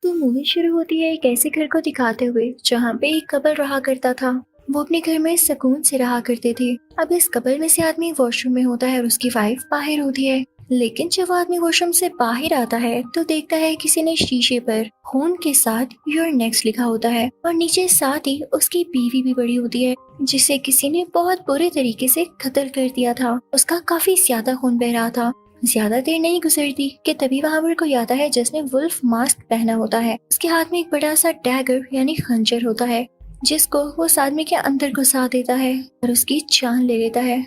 तो मूवी शुरू होती है एक ऐसे घर को दिखाते हुए जहाँ पे एक कपल रहा करता था। वो अपने घर में सुकून से रहा करते थे। अब इस कपल में से आदमी वॉशरूम में होता है और उसकी वाइफ बाहर होती है। लेकिन जब वो आदमी वॉशरूम से बाहर आता है तो देखता है किसी ने शीशे पर खून के साथ योर नेक्स्ट लिखा होता है और नीचे साथ ही उसकी बीवी भी पड़ी होती है, जिसे किसी ने बहुत बुरे तरीके से कत्ल कर दिया था। उसका काफी ज्यादा खून बह रहा था। ज्यादा देर नहीं गुजरती कि तभी वहां पर कोई आता है जिसने वुल्फ मास्क पहना होता है। उसके हाथ में एक बड़ा सा डैगर यानी खंजर होता है, जिसको वो उस आदमी के अंदर घुसा देता है और उसकी जान ले लेता है।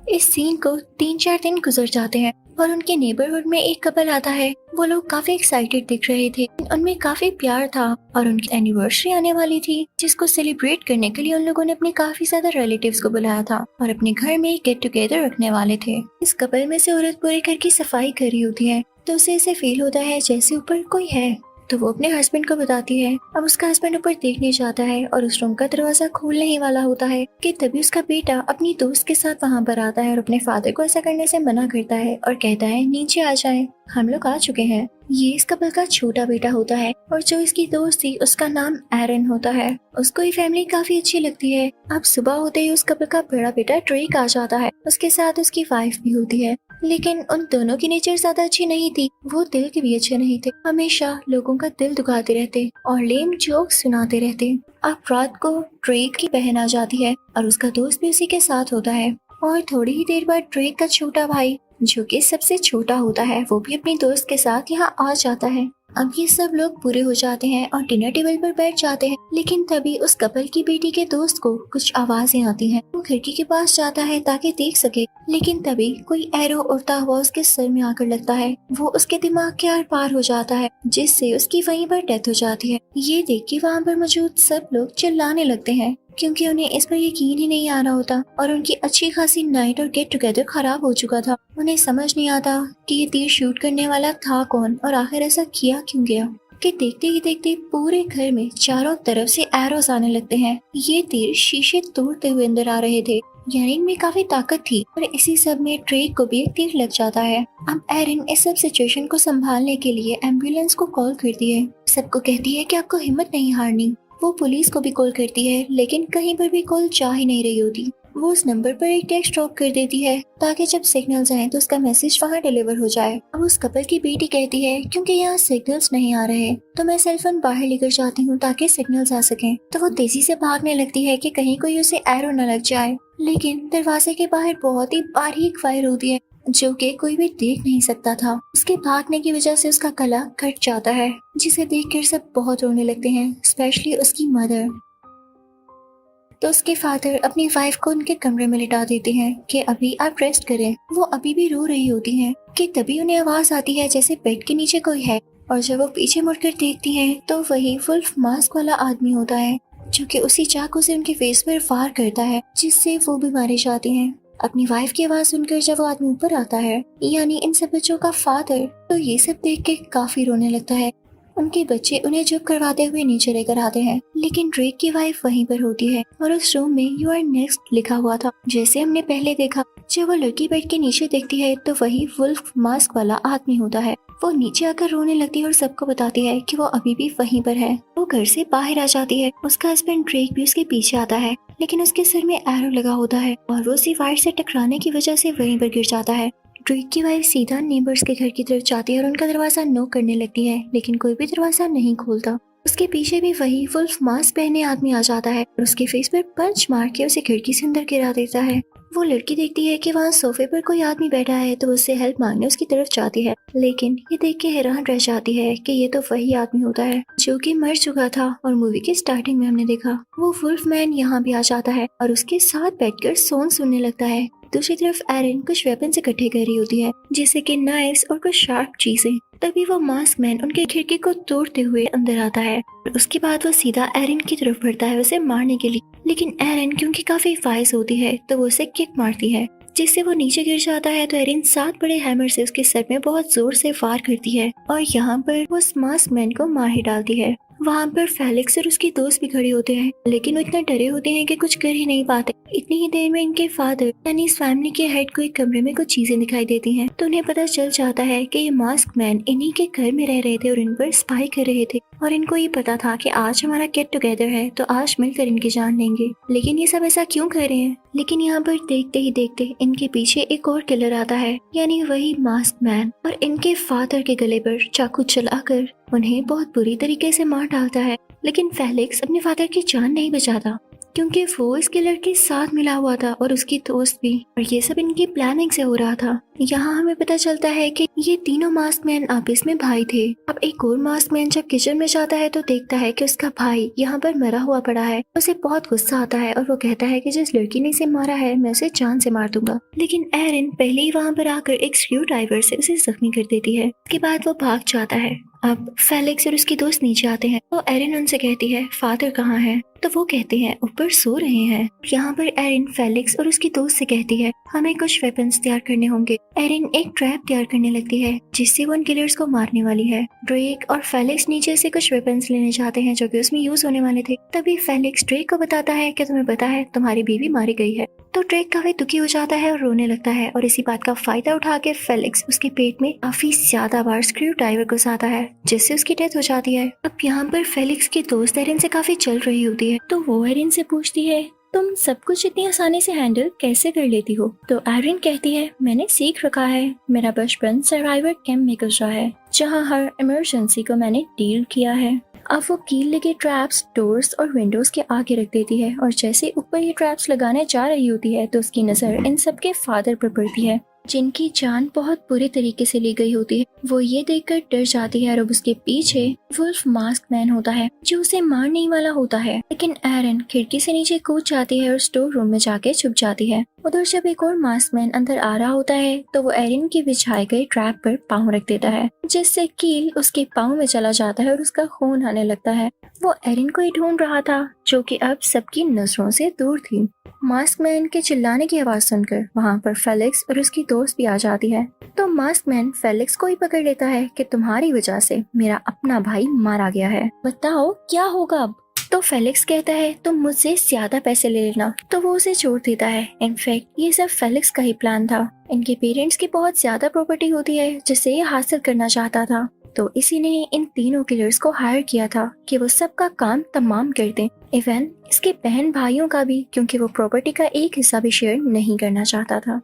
इस सीन को 3-4 दिन गुजर जाते हैं और उनके नेबरहुड में एक कपल आता है। वो लोग काफी एक्साइटेड दिख रहे थे, उनमें काफी प्यार था और उनकी एनिवर्सरी आने वाली थी, जिसको सेलिब्रेट करने के लिए उन लोगों ने अपने काफी ज्यादा रिलेटिव्स को बुलाया था और अपने घर में गेट टुगेदर रखने वाले थे। इस कपल में से औरत पूरे घर की सफाई कर रही होती है तो उसे ऐसे फील होता है जैसे ऊपर कोई है। तो वो अपने हस्बैंड को बताती है। अब उसका हस्बैंड ऊपर देखने जाता है और उस रूम का दरवाजा खोलने ही वाला होता है कि तभी उसका बेटा अपनी दोस्त के साथ वहां पर आता है और अपने फादर को ऐसा करने से मना करता है और कहता है नीचे आ जाएं, हम लोग आ चुके हैं। ये इस कपल का छोटा बेटा होता है और जो इसकी दोस्त थी उसका नाम एरन होता है। उसको ये फैमिली काफी अच्छी लगती है। अब सुबह होते ही उस कपल का बड़ा बेटा ड्रेक आ जाता है, उसके साथ उसकी वाइफ भी होती है। लेकिन उन दोनों की नेचर ज्यादा अच्छी नहीं थी, वो दिल के भी अच्छे नहीं थे, हमेशा लोगों का दिल दुखाते रहते और लेम जोक सुनाते रहते। अब रात को ड्रेक की बहन आ जाती है और उसका दोस्त भी उसी के साथ होता है और थोड़ी ही देर बाद ड्रेक का छोटा भाई, जो कि सबसे छोटा होता है, वो भी अपनी दोस्त के साथ यहाँ आ जाता है। अब ये सब लोग पूरे हो जाते हैं और डिनर टेबल पर बैठ जाते हैं। लेकिन तभी उस कपल की बेटी के दोस्त को कुछ आवाजें आती हैं। वो खिड़की के पास जाता है ताकि देख सके, लेकिन तभी कोई एरो उड़ता हुआ उसके सर में आकर लगता है। वो उसके दिमाग के आर पार हो जाता है, जिससे उसकी वहीं पर डेथ हो जाती है। ये देख के वहाँ पर मौजूद सब लोग चिल्लाने लगते हैं, क्योंकि उन्हें इस पर यकीन ही नहीं आ रहा होता और उनकी अच्छी खासी नाइट और गेट टुगेदर खराब हो चुका था। उन्हें समझ नहीं आता कि ये तीर शूट करने वाला था कौन और आखिर ऐसा किया क्यों गया। कि देखते ही देखते पूरे घर में चारों तरफ से एरोस आने लगते हैं। ये तीर शीशे तोड़ते हुए अंदर आ रहे थे, यानी इनमें काफी ताकत थी। और इसी सब में ड्रेक को भी एक तीर लग जाता है। अब एरिन इस सब सिचुएशन को संभालने के लिए एम्बुलेंस को कॉल करती है। सबको कहती है कि आपको हिम्मत नहीं हारनी। वो पुलिस को भी कॉल करती है, लेकिन कहीं पर भी कॉल जा ही नहीं रही होती। वो उस नंबर पर एक टेक्स्ट ड्रॉप कर देती है ताकि जब सिग्नल्स आए तो उसका मैसेज वहाँ डिलीवर हो जाए। अब उस कपल की बेटी कहती है क्योंकि यहाँ सिग्नल्स नहीं आ रहे तो मैं सेलफोन बाहर लेकर जाती हूँ ताकि सिग्नल्स आ सकें। तो वो तेजी से भागने लगती है कि कहीं कोई उसे एरो न लग जाए, लेकिन दरवाजे के बाहर बहुत ही बारीक फायर होती है जो कि कोई भी देख नहीं सकता था। उसके भागने की वजह से उसका गला कट जाता है, जिसे देखकर सब बहुत रोने लगते हैं, स्पेशली उसकी मदर। तो उसके फादर अपनी वाइफ को उनके कमरे में लिटा देते हैं कि अभी आप रेस्ट करें। वो अभी भी रो रही होती हैं कि तभी उन्हें आवाज आती है जैसे बेड के नीचे कोई है, और जब वो पीछे मुड़कर देखती हैं तो वही वुल्फ मास्क वाला आदमी होता है, जो कि उसी चाकू से उनके फेस पर वार करता है, जिससे वो भी मारे जाते हैं। अपनी वाइफ की आवाज सुनकर जब वो आदमी ऊपर आता है, यानी इन सब बच्चों का फादर, तो ये सब देख के काफी रोने लगता है। उनके बच्चे उन्हें चुप करवाते हुए नीचे लेकर आते हैं, लेकिन ड्रेक की वाइफ वहीं पर होती है और उस रूम में यू आर नेक्स्ट लिखा हुआ था, जैसे हमने पहले देखा। जब वो लड़की बेड के नीचे देखती है तो वही वुल्फ मास्क वाला आदमी होता है। वो नीचे आकर रोने लगती है और सबको बताती है कि वो अभी भी वहीं पर है। वो घर से बाहर आ जाती है। उसका हस्बैंड ड्रेक भी उसके पीछे आता है, लेकिन उसके सिर में एरो लगा होता है और वो उसी वायर से टकराने की वजह से वहीं पर गिर जाता है। ड्रेक की वाइफ सीधा नेबर्स के घर की तरफ जाती है और उनका दरवाजा नॉक करने लगती है, लेकिन कोई भी दरवाजा नहीं खोलता। उसके पीछे भी वही वुल्फ मास्क पहने आदमी आ जाता है और उसके फेस पर पंच मार के उसे खिड़की से अंदर गिरा देता है। वो लड़की देखती है कि वहाँ सोफे पर कोई आदमी बैठा है तो उससे हेल्प मांगने उसकी तरफ जाती है, लेकिन ये देख के हैरान रह जाती है कि ये तो वही आदमी होता है जो कि मर चुका था और मूवी की स्टार्टिंग में हमने देखा। वो वुल्फ मैन यहाँ भी आ जाता है और उसके साथ बैठकर सॉन्ग सुनने लगता है। दूसरी तरफ एरिन कुछ वेपन इकट्ठे कर रही होती है, जैसे कि नाइफ्स और कुछ शार्प चीजें। तभी वो मास्क मैन उनके खिड़की को तोड़ते हुए अंदर आता है और उसके बाद वो सीधा एरिन की तरफ बढ़ता है उसे मारने के लिए, लेकिन एरिन क्योंकि काफी फाइज होती है तो वो उसे किक मारती है, जिससे वो नीचे गिर जाता है। तो एरिन 7 बड़े हैमर से उसके सर में बहुत जोर से वार करती है और यहाँ पर वो उस मास्क मैन को मार ही डालती है। वहाँ पर फेलिक्स और उसके दोस्त भी खड़े होते हैं, लेकिन वो इतना डरे होते हैं कि कुछ कर ही नहीं पाते। इतनी ही देर में इनके फादर यानी इस फैमिली के हेड को एक कमरे में कुछ चीजें दिखाई देती हैं, तो उन्हें पता चल जाता है कि ये मास्क मैन इन्हीं के घर में रह रहे थे और इन पर स्पाई कर रहे थे। और इनको ये पता था कि आज हमारा गेट टुगेदर है, तो आज मिलकर इनकी जान लेंगे। लेकिन ये सब ऐसा क्यों कर रहे हैं? लेकिन यहाँ पर देखते ही देखते इनके पीछे एक और किलर आता है, यानी वही मास्क मैन, और इनके फादर के गले पर चाकू चलाकर उन्हें बहुत बुरी तरीके से मार डालता है। लेकिन फेलिक्स अपने फादर की जान नहीं बचाता, क्योंकि वो इस किलर के साथ मिला हुआ था और उसकी दोस्त भी, और ये सब इनकी प्लानिंग से हो रहा था। यहाँ हमें पता चलता है कि ये तीनों मास्क मैन आपस में भाई थे। अब एक और मास्क मैन जब किचन में जाता है तो देखता है कि उसका भाई यहाँ पर मरा हुआ पड़ा है। उसे बहुत गुस्सा आता है और वो कहता है कि जिस लड़की ने इसे मारा है मैं उसे जान से मार दूंगा। लेकिन एरिन पहले ही वहाँ पर आकर एक स्क्रू ड्राइवर से उसे जख्मी कर देती है। उसके बाद वो भाग जाता है। अब फेलिक्स और उसकी दोस्त नीचे आते हैं तो एरिन उनसे कहती है फादर कहाँ है, तो वो कहते हैं ऊपर सो रहे हैं। यहाँ पर एरिन फेलिक्स और उसकी दोस्त से कहती है हमें कुछ वेपन्स तैयार करने होंगे। एरिन एक ट्रैप तैयार करने लगती है जिससे वो उन किलर्स को मारने वाली है। ड्रेक और फेलिक्स नीचे से कुछ वेपन्स लेने जाते हैं जो कि उसमें यूज होने वाले थे। तभी फेलिक्स ड्रेक को बताता है कि तुम्हें पता है तुम्हारी बीवी मारी गई है। तो ड्रेक काफी दुखी हो जाता है और रोने लगता है, और इसी बात का फायदा उठा के फेलिक्स उसके पेट में काफी ज्यादा बार स्क्रू ड्राइवर घुसाता है जिससे उसकी डेथ हो जाती है। अब यहाँ पर फेलिक्स की दोस्त एरिन से काफी चल रही होती है, तो वो एरिन से पूछती है तुम सब कुछ इतनी आसानी से हैंडल कैसे कर लेती हो? तो एरिन कहती है मैंने सीख रखा है, मेरा बचपन सर्वाइवर कैंप में गुजरा है जहाँ हर इमरजेंसी को मैंने डील किया है। अब वो कील लगे ट्रैप्स डोर्स और विंडोज के आगे रख देती है, और जैसे ऊपर ये ट्रैप्स लगाने जा रही होती है तो उसकी नजर इन सब के फादर पर पड़ती है जिनकी जान बहुत बुरे तरीके से ली गई होती है। वो ये देखकर डर जाती है और अब उसके पीछे वुल्फ मास्क मैन होता है जो उसे मारने ही वाला होता है। लेकिन एरिन खिड़की से नीचे कूद जाती है और स्टोर रूम में जाके छुप जाती है। उधर जब एक और मास्क मैन अंदर आ रहा होता है तो वो एरिन के बिछाए गए ट्रैप पर पाँव रख देता है जिससे कील उसके पाँव में चला जाता है और उसका खून आने लगता है। वो एरिन को ही ढूंढ रहा था जो कि अब सबकी नजरों से दूर थी। मास्क मैन के चिल्लाने की आवाज सुनकर वहाँ पर फेलिक्स और उसकी दोस्त भी आ जाती है। तो मास्क मैन फेलिक्स को ही पकड़ लेता है कि तुम्हारी वजह से मेरा अपना भाई मारा गया है, बताओ क्या होगा अब? तो फेलिक्स कहता है तुम मुझसे ज्यादा पैसे ले लेना, तो वो उसे छोड़ देता है। इनफैक्ट ये सब फेलिक्स का ही प्लान था। इनके पेरेंट्स की बहुत ज्यादा प्रॉपर्टी होती है जिसे ये हासिल करना चाहता था, तो इसी ने इन तीनों किलर्स को हायर किया था कि वो सबका काम तमाम कर दें, इवन इसके बहन भाइयों का भी, क्योंकि वो प्रॉपर्टी का एक हिस्सा भी शेयर नहीं करना चाहता था।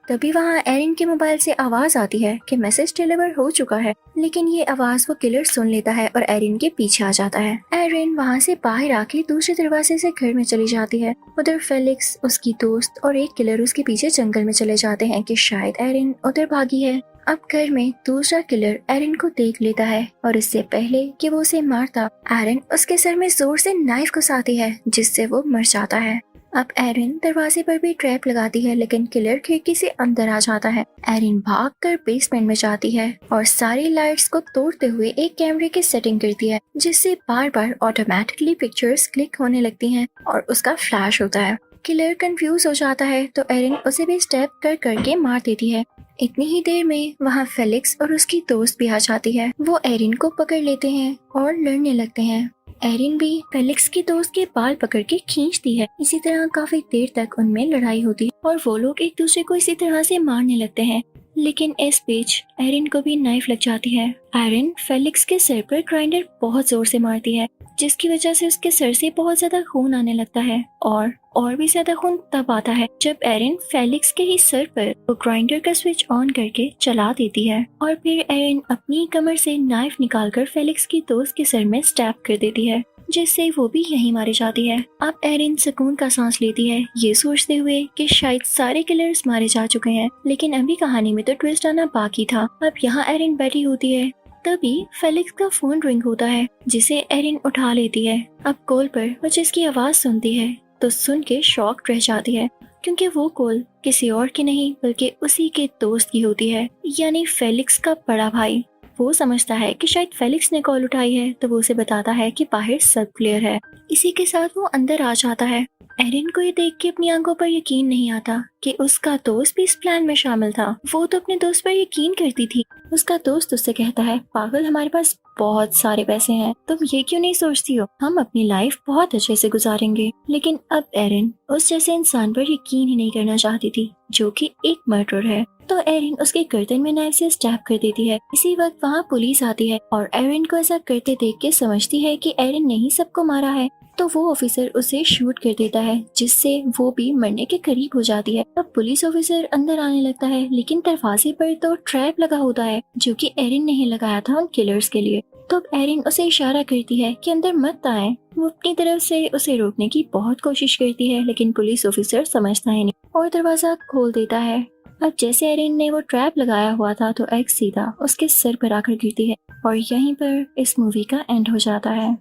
तभी वहाँ एरिन के मोबाइल से आवाज आती है कि मैसेज डिलीवर हो चुका है, लेकिन ये आवाज वो किलर सुन लेता है और एरिन के पीछे आ जाता है। एरिन वहाँ से बाहर आके दूसरे दरवाजे से घर में चली जाती है। उधर फेलिक्स, उसकी दोस्त और एक किलर उसके पीछे जंगल में चले जाते हैं कि शायद एरिन उधर भागी है। अब घर में दूसरा किलर एरिन को देख लेता है और इससे पहले कि वो उसे मारता, एरिन उसके सर में जोर से नाइफ घुसाती है जिससे वो मर जाता है। अब एरिन दरवाजे पर भी ट्रैप लगाती है, लेकिन किलर खिड़की से अंदर आ जाता है। एरिन भागकर बेसमेंट में जाती है और सारी लाइट्स को तोड़ते हुए एक कैमरे की सेटिंग करती है जिससे बार बार ऑटोमेटिकली पिक्चर्स क्लिक होने लगती हैं और उसका फ्लैश होता है। किलर कंफ्यूज हो जाता है तो एरिन उसे भी स्टेप कर करके मार देती है। इतनी ही देर में वहाँ फेलिक्स और उसकी दोस्त भी आ जाती है। वो एरिन को पकड़ लेते हैं और लड़ने लगते हैं। एरिन भी फेलिक्स की दोस्त के बाल पकड़ के खींचती है। इसी तरह काफी देर तक उनमें लड़ाई होती है और वो लोग एक दूसरे को इसी तरह से मारने लगते हैं। लेकिन इस बीच एरिन को भी नाइफ लग जाती है। एरिन फेलिक्स के सर पर ग्राइंडर बहुत जोर से मारती है जिसकी वजह से उसके सर से बहुत ज्यादा खून आने लगता है, और भी ज्यादा खून तब आता है जब एरिन फेलिक्स के ही सर पर वो ग्राइंडर का स्विच ऑन करके चला देती है और फिर एरिन अपनी कमर से नाइफ निकालकर फेलिक्स की दोस्त के सर में स्टैब कर देती है जिससे वो भी यहीं मारी जाती है। अब एरिन सुकून का सांस लेती है ये सोचते हुए कि शायद सारे किलर्स मारे जा चुके हैं, लेकिन अभी कहानी में तो ट्विस्ट आना बाकी था। अब यहाँ एरिन बैठी होती है, तभी फेलिक्स का फोन रिंग होता है जिसे एरिन उठा लेती है। अब कॉल पर वो जिसकी आवाज सुनती है तो सुन के शॉक रह जाती है क्योंकि वो कॉल किसी और की नहीं बल्कि उसी के दोस्त की होती है, यानी फेलिक्स का बड़ा भाई। वो समझता है कि शायद फेलिक्स ने कॉल उठाई है तो वो उसे बताता है कि बाहर सब क्लियर है। इसी के साथ वो अंदर आ जाता है। एरिन को ये देख के अपनी आंखों पर यकीन नहीं आता कि उसका दोस्त भी इस प्लान में शामिल था। वो तो अपने दोस्त पर यकीन करती थी। उसका दोस्त उससे कहता है पागल, हमारे पास बहुत सारे पैसे हैं, तुम ये क्यों नहीं सोचती हो हम अपनी लाइफ बहुत अच्छे से गुजारेंगे। लेकिन अब एरिन उस जैसे इंसान पर यकीन ही नहीं करना चाहती थी जो कि एक मर्डर है। तो एरिन उसके गर्दन में नाइफ से स्टैब कर देती है। इसी वक्त वहाँ पुलिस आती है और एरिन को ऐसा करते देख के समझती है कि एरिन ने ही सबको मारा है। तो वो ऑफिसर उसे शूट कर देता है जिससे वो भी मरने के करीब हो जाती है। अब पुलिस ऑफिसर अंदर आने लगता है लेकिन दरवाजे पर तो ट्रैप लगा होता है जो कि एरिन ने ही लगाया था उन किलर्स के लिए। तो अब एरिन उसे इशारा करती है कि अंदर मत आए। वो अपनी तरफ से उसे रोकने की बहुत कोशिश करती है लेकिन पुलिस ऑफिसर समझता है नहीं और दरवाजा खोल देता है। अब जैसे एरिन ने वो ट्रैप लगाया हुआ था तो एक्स सीधा उसके सर पर आकर गिरती है और यहीं पर इस मूवी का एंड हो जाता है।